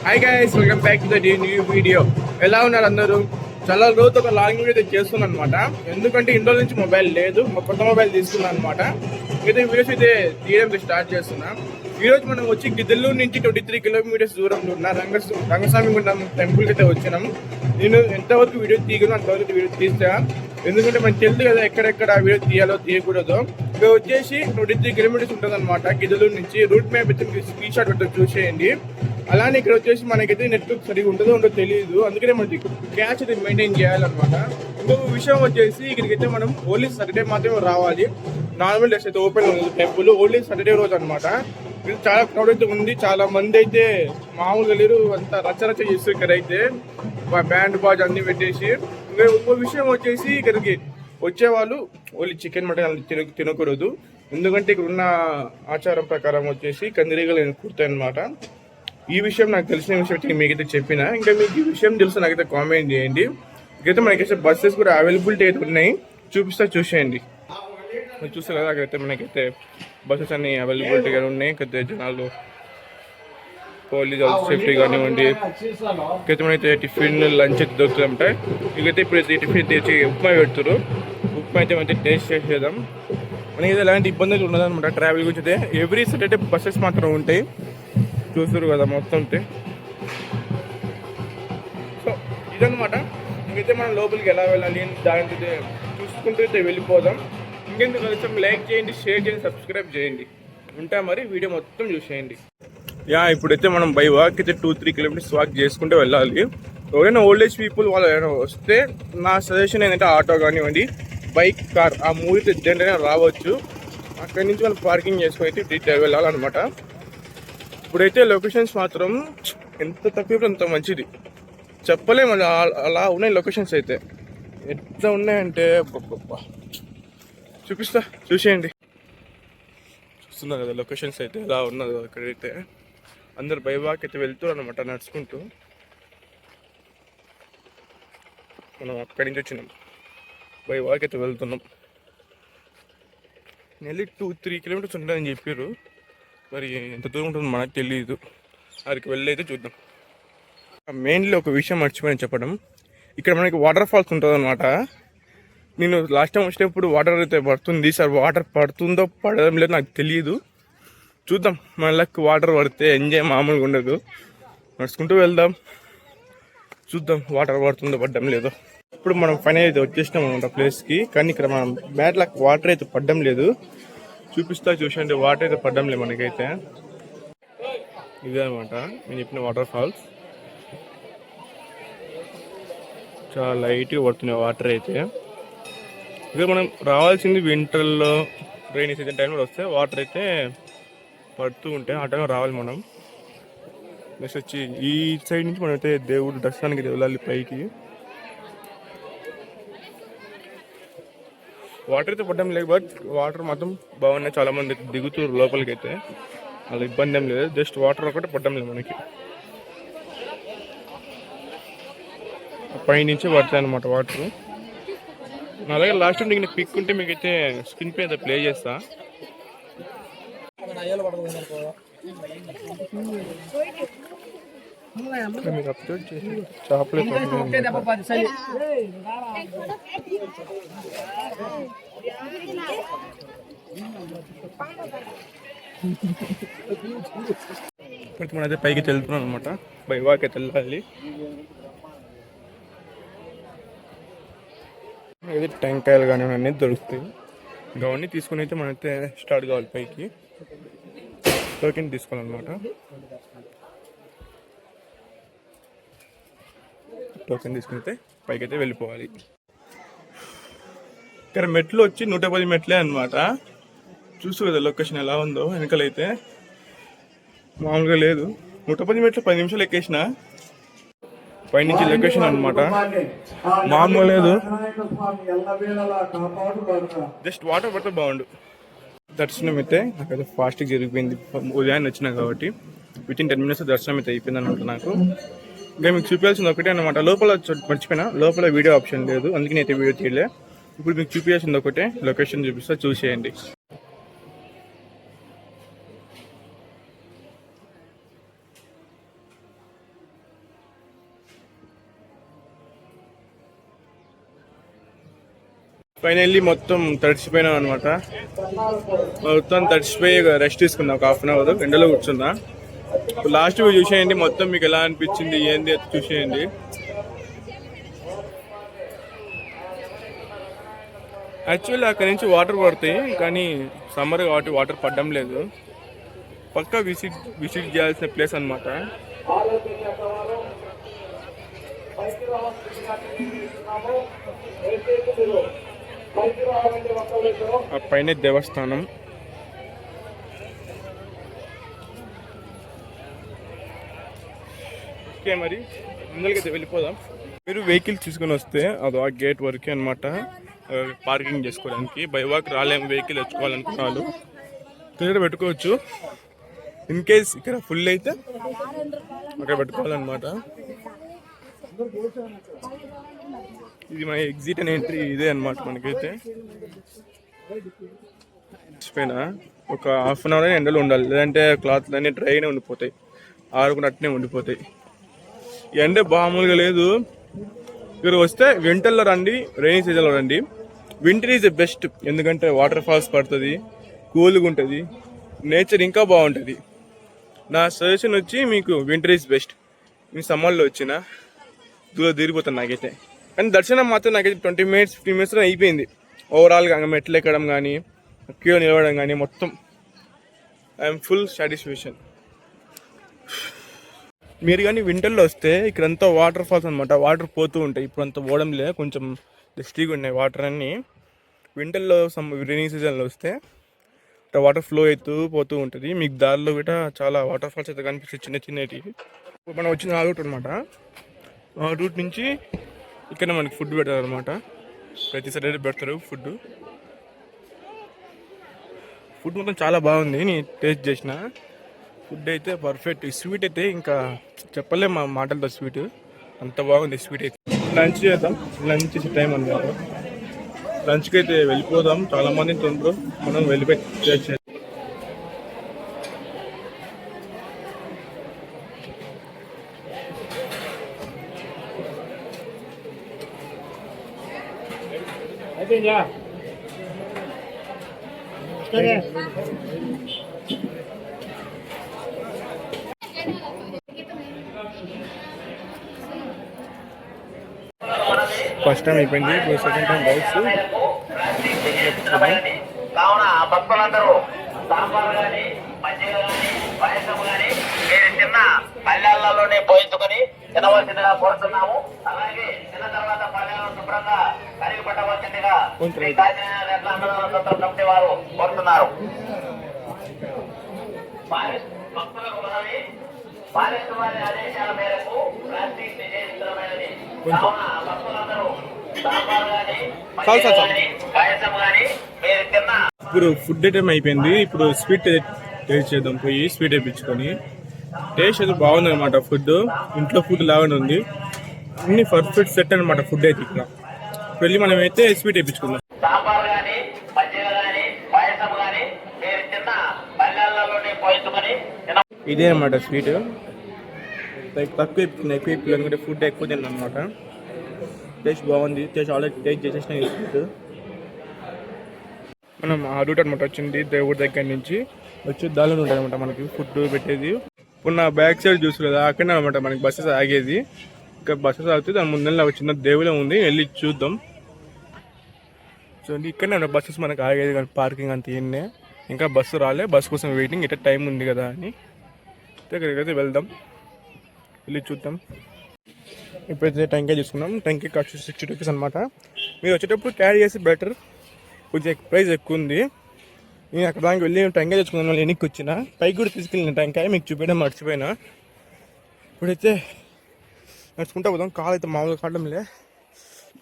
Hi guys, welcome back to the new video. ఎలా ఉన్నారు అందరూ? చాలా రోజు ఒక లాంగ్ వీడియో చేస్తున్నాను అనమాట. ఎందుకంటే ఇంట్లో నుంచి మొబైల్ లేదు, కొత్త మొబైల్ తీసుకున్నాను అనమాట. అయితే వీడియోస్ అయితే తీయడం స్టార్ట్ చేస్తున్నా. ఈరోజు మనం వచ్చి గిద్దలూరు నుంచి 23 కిలోమీటర్స్ దూరంలో ఉన్న రంగస్వామి గుండం టెంపుల్కి అయితే వచ్చినాము. నేను ఎంతవరకు వీడియో తీయను అంతవరకు వీడియో తీస్తా, ఎందుకంటే మనకు తెలుసు కదా ఎక్కడెక్కడ వీడియో తీయాలో తీయకూడదు. ఇక్కడ వచ్చేసి 23 కిలోమీటర్స్ ఉంటుంది అనమాట గిద్దలూరు నుంచి. రూట్ మ్యాప్ అయితే స్క్రీన్ షాట్ పెట్టి చూసేయండి. అలానే ఇక్కడ వచ్చేసి మనకైతే నెట్వర్క్ సరిగా ఉంటుందో ఉండదో తెలియదు, అందుకనే మనకి క్యాష్ అయితే మెయింటైన్ చేయాలన్నమాట. ఇంకొక విషయం వచ్చేసి ఇక్కడికైతే మనం ఓన్లీ సాటర్డే మాత్రమే రావాలి. నార్మల్ డేస్ అయితే ఓపెన్ ఉంది టెంపుల్, ఓన్లీ సాటర్డే రోజు అనమాట. ఇది చాలా క్రౌడ్ అయితే ఉంది, చాలా మంది అయితే మామూలుగా లేరు, అంతా రచ్చరచ్చ చేస్తారు ఇక్కడ అయితే. బ్యాండ్ బాజ్ అన్ని పెట్టేసి. ఇంకో విషయం వచ్చేసి ఇక్కడికి వచ్చేవాళ్ళు ఓన్లీ చికెన్ మటన్ తినకూడదు, ఎందుకంటే ఇక్కడ ఉన్న ఆచారం ప్రకారం వచ్చేసి కందిరీగలు కుడతాయి అనమాట. ఈ విషయం నాకు తెలిసిన విషయం మీకైతే చెప్పిన. ఇంకా మీకు ఈ విషయం తెలుసు నాకైతే కామెంట్ చేయండి. ఇకైతే మనకైతే బస్సెస్ కూడా అవైలబిలిటీ అయితే ఉన్నాయి, చూసేయండి. మీరు చూస్తారు కదా, అక్కడైతే మనకైతే బస్సెస్ అన్ని అవైలబిలిటీగా ఉన్నాయి. అయితే జనాలు పోలీస్ సేఫ్టీ కానివ్వండి. ఇకైతే మనైతే టిఫిన్ లంచ్ అయితే దొరుకుతుంటాయి. ఇకైతే ఇప్పుడు టిఫిన్ తెచ్చి ఉప్మా పెడుతున్నారు. ఉప్మా అయితే మనకి టేస్ట్ చేసేద్దాం. మనకి ఎలాంటి ఇబ్బందులు ఉండదన్నమాట ట్రావెల్ గురించి అయితే. ఎవ్రీ సాటర్డే బస్సెస్ మాత్రం ఉంటాయి, చూస్తారు కదా మొత్తం. సో ఇదన్నమాట. ఇంకైతే మనం లోపలికి ఎలా వెళ్ళాలి దాని చూసుకుంటూ అయితే వెళ్ళిపోదాం. ఇంకెందుకు కొంచెం లైక్ చేయండి, షేర్ చేయండి, సబ్స్క్రైబ్ చేయండి. ఉంటా మరి వీడియో మొత్తం చూసేయండి. ఇప్పుడైతే మనం బై వాక్ అయితే 2-3 కిలోమీటర్స్ వాక్ చేసుకుంటూ వెళ్ళాలి. ఎవరైనా ఓల్డ్ ఏజ్ పీపుల్ వాళ్ళు ఎవరైనా వస్తే నా సజెషన్ ఏంటంటే ఆటో కానివ్వండి, బైక్, కార్, ఆ మూవీ జనరైనా రావచ్చు. అక్కడి నుంచి మనం పార్కింగ్ చేసుకొని అయితే వెళ్ళాలన్నమాట. ఇప్పుడైతే లొకేషన్స్ మాత్రం ఎంత తక్కువ అంత మంచిది, చెప్పలేము. అలా ఉన్నాయి లొకేషన్స్ అయితే. ఎట్లా ఉన్నాయంటే చూపిస్తా, చూసేయండి. చూస్తున్నారు కదా లొకేషన్స్ అయితే ఎలా ఉన్నది. అక్కడైతే అందరు బై వాక్ అయితే వెళ్తారు అనమాట, నడుచుకుంటూ. మనం అక్కడి నుంచి వచ్చినాం, బై వాక్ అయితే వెళ్తున్నాం. నెల్లి 2-3 కిలోమీటర్స్ ఉంటుందని చెప్పారు, మరి ఎంత దూరం ఉంటుందో మనకు తెలియదు. అక్కడికి వెళ్ళి అయితే చూద్దాం. మెయిన్లీ ఒక విషయం మర్చిపోయాను చెప్పడం, ఇక్కడ మనకి వాటర్ ఫాల్స్ ఉంటుంది అనమాట. నేను లాస్ట్ టైం వచ్చినప్పుడు వాటర్ అయితే పడుతుంది, సార్ వాటర్ పడుతుందో పడడం లేదో నాకు తెలియదు. చూద్దాం, మన లక్ వాటర్ పడితే ఎంజాయ్ మామూలుగా ఉండదు. నడుచుకుంటూ వెళ్దాం, చూద్దాం వాటర్ పడుతుందో పడడం లేదో. ఇప్పుడు మనం ఫైనల్ అయితే వచ్చేసినాం అనమాట ప్లేస్కి. కానీ ఇక్కడ మనం బ్యాడ్ లక్ వాటర్ అయితే పడడం లేదు. చూపిస్తా, చూసండి. వాటర్ అయితే పడ్డం లేదు మనకైతే. ఇదే అనమాట నేను చెప్పిన వాటర్ ఫాల్స్. చాలా లైట్గా పడుతున్నాయి వాటర్ అయితే. ఇదే మనం రావాల్సింది వింటర్లో, రైనీ సీజన్ టైంలో వస్తే వాటర్ అయితే పడుతూ ఉంటాయి. ఆ టైంలో రావాలి మనం. నెక్స్ట్ వచ్చి ఈ సైడ్ నుంచి మనం అయితే దేవుడు దర్శనానికి వెళ్ళాలి పైకి. వాటర్ అయితే పడ్డం లేదు, బట్ వాటర్ మాత్రం బాగున్నాయి. చాలా మంది దిగుతారు లోపలికి అయితే, అలా ఇబ్బంది ఏం లేదు. జస్ట్ వాటర్ ఒకటి పడ్డం లేదు మనకి, పై నుంచి పడతాయి అనమాట వాటర్. అలాగే లాస్ట్ టైం నీకు పిక్ ఉంటే మీకైతే స్క్రీన్ పై అయితే ప్లే చేస్తా. మీకు అప్లోడ్ చేసి చాక్లెట్ ఇప్పటికి మనం అయితే పైకి వెళ్తున్నాం అనమాట. బై వాక్ అయితే వెళ్ళాలి. ఇది టెంకాయలు కానీ అన్నీ దొరుకుతాయి. అవన్నీ తీసుకుని అయితే మనైతే స్టార్ట్ కావాలి పైకి. టోకెన్ తీసుకోవాలన్నమాట. టోకెన్ తీసుకుని పైకి అయితే వెళ్ళిపోవాలి. ఇక్కడ మెట్లు వచ్చి 110 మెట్లే అనమాట. చూసు కదా లొకేషన్ ఎలా ఉందో. వెనకాలైతే మామూలుగా లేదు, 110 మెట్లు 10 నిమిషాలు ఎక్కేసిన. పైనుంచి లొకేషన్ అనమాట, మామూలుగా లేదు. జస్ట్ వాటర్ పడితే బాగుండు. దర్శనం అయితే నాకైతే ఫాస్ట్గా జరిగిపోయింది. ఉదయాన్నే వచ్చినా కాబట్టి వితిన్ 10 minutes దర్శనం అయితే అయిపోయింది అనమాట నాకు. ఇంకా మీకు చూపించాల్సింది ఒకటే అనమాట. లోపల మర్చిపోయినా, లోపల వీడియో ఆప్షన్ లేదు, అందుకే అయితే వీడియో తీయలే. ఇప్పుడు మీకు చూపించాల్సింది ఒకటే, లొకేషన్ చూపిస్తా, చూసేయండి. ఫైనల్లీ మొత్తం తడిచిపోయినాం అనమాట. మొత్తం తడిచిపోయి రెస్ట్ తీసుకున్నా ఒక హాఫ్ అన్ అవర్, ఎండలో కూర్చున్నా. లాస్ట్ వ్యూ చూసేయండి, మొత్తం మీకు ఎలా అనిపించింది ఏంది అది చూసేయండి. యాక్చువల్లీ అక్కడి నుంచి వాటర్ పడతాయి, కానీ సమ్మర్ కాబట్టి వాటర్ పడడం లేదు. పక్కా విజిట్ చేయాల్సిన ప్లేస్ అనమాట. ఆ పైన దేవస్థానం. ఓకే, మరి ముందరికైతే వెళ్ళిపోదాం. మీరు వెహికల్ తీసుకొని వస్తే అది ఆ గేట్ వరకే అనమాట, పార్కింగ్ చేసుకోవడానికి. బై వాక్ రాలేము, వెహికల్ తెచ్చుకోవాలనుకున్నాను ఇక్కడ పెట్టుకోవచ్చు. ఇన్ కేస్ ఇక్కడ ఫుల్ అయితే అక్కడ పెట్టుకోవాలన్నమాట. ఇది మన ఎగ్జిట్ అండ్ ఎంట్రీ ఇదే అనమాట. మనకైతే పైన ఒక హాఫ్ అన్ అవర్ ఎండలో ఉండాలి, లేదంటే క్లాత్లు అన్నీ డ్రైగానే ఉండిపోతాయి, ఆరుకున్నట్టునే ఉండిపోతాయి. ఎండ మామూలుగా లేదు. ఇక్కడ వస్తే వింటర్లో రండి, రైనీ సీజన్లో రండి. వింటర్ ఈజ్ ద బెస్ట్, ఎందుకంటే వాటర్ ఫాల్స్ పడుతుంది, కూల్గా ఉంటుంది, నేచర్ ఇంకా బాగుంటుంది. నా సజెషన్ వచ్చి మీకు వింటర్ ఈజ్ బెస్ట్. మీ సమ్మర్లో వచ్చిన దూరం తిరిగిపోతాను నాకైతే. కానీ దర్శనం మాత్రం నాకైతే 20 minutes 15 minutes అయిపోయింది. ఓవరాల్గా మెట్లు ఎక్కడం కానీ క్యూ నిలవడం కానీ మొత్తం ఐఎమ్ ఫుల్ సాటిస్ఫాక్షన్. మీరు కానీ వింటర్లో వస్తే ఇక్కడంతా వాటర్ ఫాల్స్ అనమాట, వాటర్ పోతూ ఉంటాయి. ఇప్పుడు అంతా పోవడం లేదు, కొంచెం డస్టీగా ఉన్నాయి వాటర్ అన్నీ. వింటర్లో రైనీ సీజన్లో వస్తే వాటర్ ఫ్లో అవుతూ పోతూ ఉంటుంది. మీకు దారిలో కూడా చాలా వాటర్ ఫాల్స్ అయితే కనిపిస్తాయి, చిన్న చిన్నవి. మనం వచ్చిన ఆ రూట్ అనమాట. ఆ రూట్ నుంచి ఇక్కడ మనకి ఫుడ్ పెడతారు అనమాట. ప్రతి సాటర్డే పెడతారు ఫుడ్. ఫుడ్ మొత్తం చాలా బాగుంది, నేను టేస్ట్ చేసిన. ఫుడ్ అయితే పర్ఫెక్ట్. స్వీట్ అయితే ఇంకా చెప్పలేము మా మాటలతో, స్వీట్ అంత బాగుంది స్వీట్ అయితే. లంచ్ చేద్దాం, లంచ్ చేసే టైం అన్నారు. లంచ్కి అయితే వెళ్ళిపోదాం, చాలా మంది తొందర మనం వెళ్ళిపోయి చేయాలి. ఫస్ట్ టైం అయిపోయింది, ఇప్పుడు సెకండ్ టైం రైస్. కావున భక్తులందరూ సాంబార్ కానీ మజ్జిగ కానీ పాయసం కానీ మీరు చిన్న పల్లెల్లోనే పోయించుకొని తినవలసిందిగా కోరుతున్నాము. అలాగే తిన్న తర్వాత పల్లెలను శుభ్రంగా కరిగి పట్టవలసిందిగా కమిటీ వారు కోరుతున్నారు. భక్తులకు మనవి, పాలిస్తు వారి ఆదేశాల మేరకు ప్లాస్టిక్ నిషేధించడమైనది. కావున భక్తులందరూ సాంబార్ కానీ మజ్జిగ కానీ పాయసం కానీ మీరు తిన్న. ఇప్పుడు ఫుడ్ ఐటమ్ అయిపోయింది, ఇప్పుడు స్వీట్ టేస్ట్ చేద్దాం. పోయి స్వీట్ వేయించుకొని టేస్ట్ అయితే బాగుంది అనమాట. ఫుడ్ ఇంట్లో ఫుడ్ లాగానే ఉంది, అన్ని పర్ఫెక్ట్ సెట్ అనమాట. ఫుడ్ అయితే ఇక్కడ వెళ్ళి మనం అయితే స్వీట్ వేయించుకుందాం. సాంబార్ కానీ మజ్జిగ కానీ పాయసం కానీ మీరు చిన్న పల్లెల్లోనే పోయించుకొని. ఇదే అనమాట స్వీట్. తక్కువ ఎక్కువ అనుకుంటే ఫుడ్ ఎక్కువ తిన్నాను అనమాట. టేస్ట్ బాగుంది, టేస్ట్ ఆల్రెడీ టేస్ట్ చేసేసిన స్వీట్. మనం ఆ రూట్ అనమాట వచ్చింది, దేవుడి దగ్గర నుంచి వచ్చి దానిలో ఉంటుంది అనమాట మనకి ఫుడ్ పెట్టేది. ఇప్పుడు నా బ్యాక్ సైడ్ చూసు కదా, అక్కడనే అనమాట మనకి బస్సెస్ ఆగేది. ఇంకా బస్సెస్ ఆగితే దాని ముందర ఒక చిన్న దేవులే ఉంది, వెళ్ళి చూద్దాం. సో ఇక్కడనే బస్సెస్ మనకి ఆగేది, కానీ పార్కింగ్ అంత ఏనే. ఇంకా బస్సు రాలే, బస్సు కోసం వెయిటింగ్. ఇట్లా టైం ఉంది కదా అని ఇక్కడికైతే వెళ్దాం, వెళ్ళి చూద్దాం. ఇప్పుడైతే టెంకాయ తీసుకున్నాం. టెంకాయ కాస్ట్ 60 rupees అనమాట. మీరు వచ్చేటప్పుడు క్యారీ చేసి బెటర్, కొంచెం ప్రైస్ ఎక్కువ ఉంది. నేను అక్కడ దానికి వెళ్ళి టెంకాయ తెచ్చుకున్నాను, వాళ్ళు ఎన్నికి వచ్చిన పైకి కూడా తీసుకెళ్ళిన టెంకాయ మీకు చూపించడం మర్చిపోయినా. ఇప్పుడైతే నడుచుకుంటా పోదాం. కాలు అయితే మామూలుగా కావడంలే,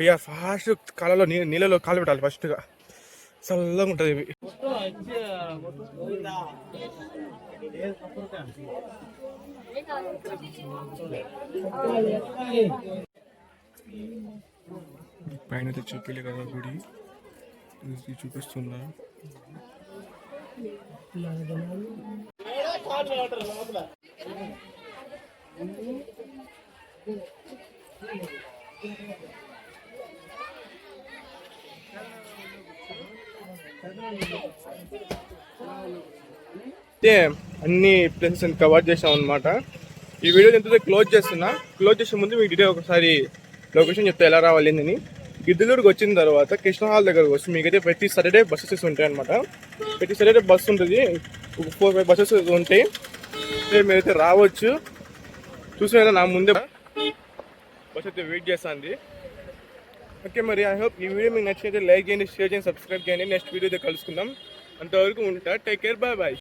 ఇక ఫాస్ట్ కాలలో నీళ్ళలో కాలు పెట్టాలి ఫస్ట్గా, చల్లగా ఉంటుంది ఇవి. పైన చూపిలే కదా గుడి, చూపిస్తున్నా. అయితే అన్ని ప్లేసెస్ కవర్ చేసాం అనమాట. ఈ వీడియో ఎంతో క్లోజ్ చేస్తున్నా. క్లోజ్ చేసే ముందు మీ డీటెయిల్ ఒకసారి లొకేషన్ చెప్తే ఎలా రావాలి అని. గిద్దలూరుకి వచ్చిన తర్వాత కృష్ణ హాల్ దగ్గరకు వచ్చి మీకైతే ప్రతి సాటర్డే బస్సెస్ ఉంటాయి అనమాట. ప్రతి సాటర్డే బస్సు ఉంటుంది, 4-5 బస్సెస్ ఉంటాయి. మీరైతే రావచ్చు. చూసిన నా ముందే బస్ అయితే వెయిట్ చేస్తుంది. ఓకే, మరి ఐ హోప్ ఈ వీడియో మీకు నచ్చినైతే లైక్ చేయండి, షేర్ చేయండి, సబ్స్క్రైబ్ చేయండి. నెక్స్ట్ వీడియో అయితే కలుసుకుందాం. అంతవరకు ఉంటా. Take care, bye bye.